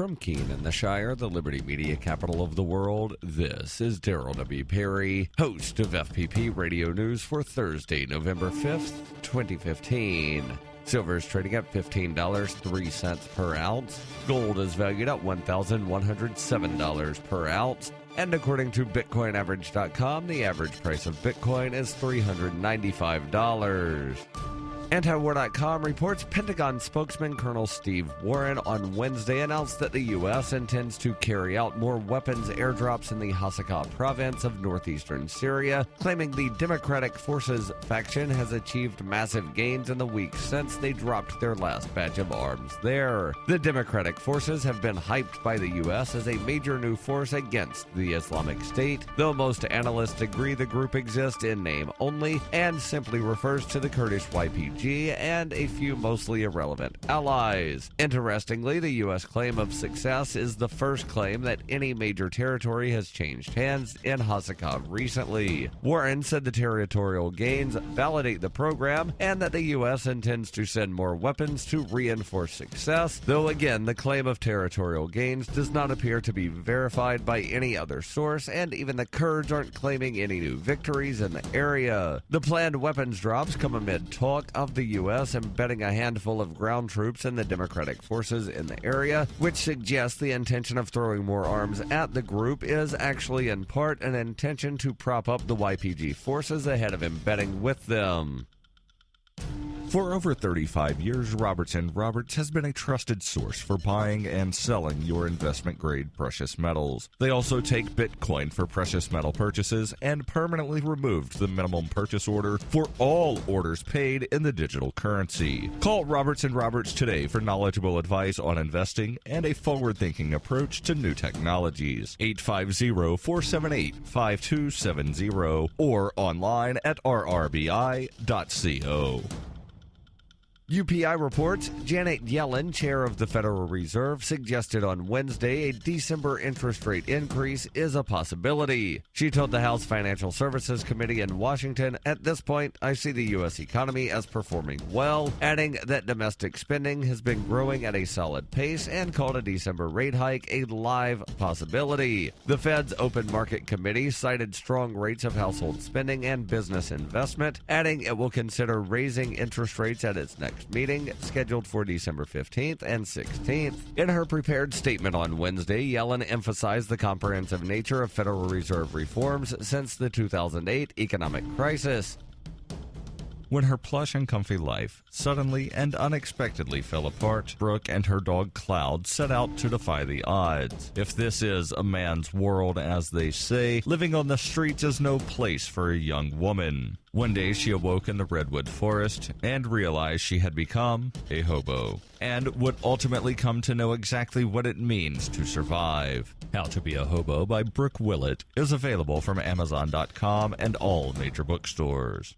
From Keene in the Shire, the Liberty Media capital of the world, this is Daryl W. Perry, host of FPP Radio News for Thursday, November 5th, 2015. Silver is trading at $15.03 per ounce. Gold is valued at $1,107 per ounce. And according to BitcoinAverage.com, the average price of Bitcoin is $395. Antiwar.com reports Pentagon spokesman Colonel Steve Warren on Wednesday announced that the U.S. intends to carry out more weapons airdrops in the Hasakah province of northeastern Syria, claiming the Democratic Forces faction has achieved massive gains in the weeks since they dropped their last batch of arms there. The Democratic Forces have been hyped by the U.S. as a major new force against the Islamic State, though most analysts agree the group exists in name only and simply refers to the Kurdish YPG and a few mostly irrelevant allies. Interestingly, the U.S. claim of success is the first claim that any major territory has changed hands in Hasakah recently. Warren said the territorial gains validate the program and that the U.S. intends to send more weapons to reinforce success, though again, the claim of territorial gains does not appear to be verified by any other source, and even the Kurds aren't claiming any new victories in the area. The planned weapons drops come amid talk of the U.S. embedding a handful of ground troops in the Democratic forces in the area, which suggests the intention of throwing more arms at the group is actually in part an intention to prop up the YPG forces ahead of embedding with them. For over 35 years, Robertson Roberts has been a trusted source for buying and selling your investment-grade precious metals. They also take Bitcoin for precious metal purchases and permanently removed the minimum purchase order for all orders paid in the digital currency. Call Robertson Roberts today for knowledgeable advice on investing and a forward-thinking approach to new technologies. 850-478-5270 or online at rrbi.co. UPI reports Janet Yellen, chair of the Federal Reserve, suggested on Wednesday a December interest rate increase is a possibility. She told the House Financial Services Committee in Washington, "At this point, I see the U.S. economy as performing well," adding that domestic spending has been growing at a solid pace and called a December rate hike a live possibility. The Fed's Open Market Committee cited strong rates of household spending and business investment, adding it will consider raising interest rates at its next meeting, scheduled for December 15th and 16th. In her prepared statement on Wednesday, Yellen emphasized the comprehensive nature of Federal Reserve reforms since the 2008 economic crisis. When her plush and comfy life suddenly and unexpectedly fell apart, Brooke and her dog Cloud set out to defy the odds. If this is a man's world, as they say, living on the streets is no place for a young woman. One day she awoke in the redwood forest and realized she had become a hobo, and would ultimately come to know exactly what it means to survive. How to Be a Hobo by Brooke Willett is available from Amazon.com and all major bookstores.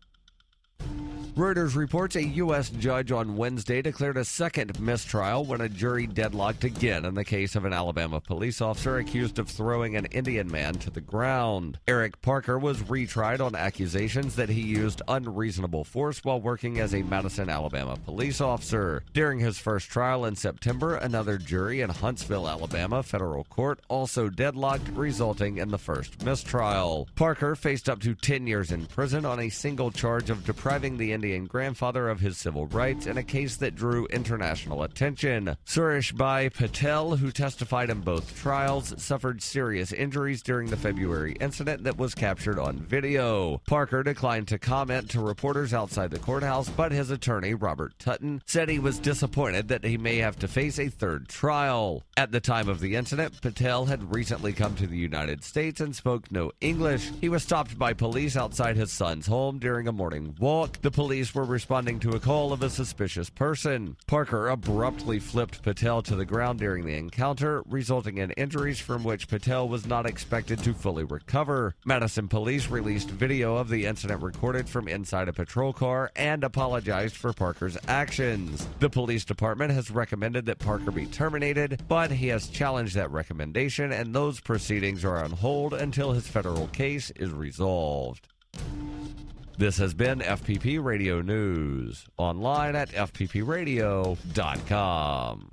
Reuters reports a U.S. judge on Wednesday declared a second mistrial when a jury deadlocked again in the case of an Alabama police officer accused of throwing an Indian man to the ground. Eric Parker was retried on accusations that he used unreasonable force while working as a Madison, Alabama police officer. During his first trial in September, another jury in Huntsville, Alabama federal court also deadlocked, resulting in the first mistrial. Parker faced up to 10 years in prison on a single charge of depriving the Indian grandfather of his civil rights in a case that drew international attention. Suresh Bhai Patel, who testified in both trials, suffered serious injuries during the February incident that was captured on video. Parker declined to comment to reporters outside the courthouse, but his attorney, Robert Tutton, said he was disappointed that he may have to face a third trial. At the time of the incident, Patel had recently come to the United States and spoke no English. He was stopped by police outside his son's home during a morning walk. The police were responding to a call of a suspicious person. Parker abruptly flipped Patel to the ground during the encounter, resulting in injuries from which Patel was not expected to fully recover. Madison police released video of the incident recorded from inside a patrol car and apologized for Parker's actions. The police department has recommended that Parker be terminated, but he has challenged that recommendation, and those proceedings are on hold until his federal case is resolved. This has been FPP Radio News, online at fppradio.com.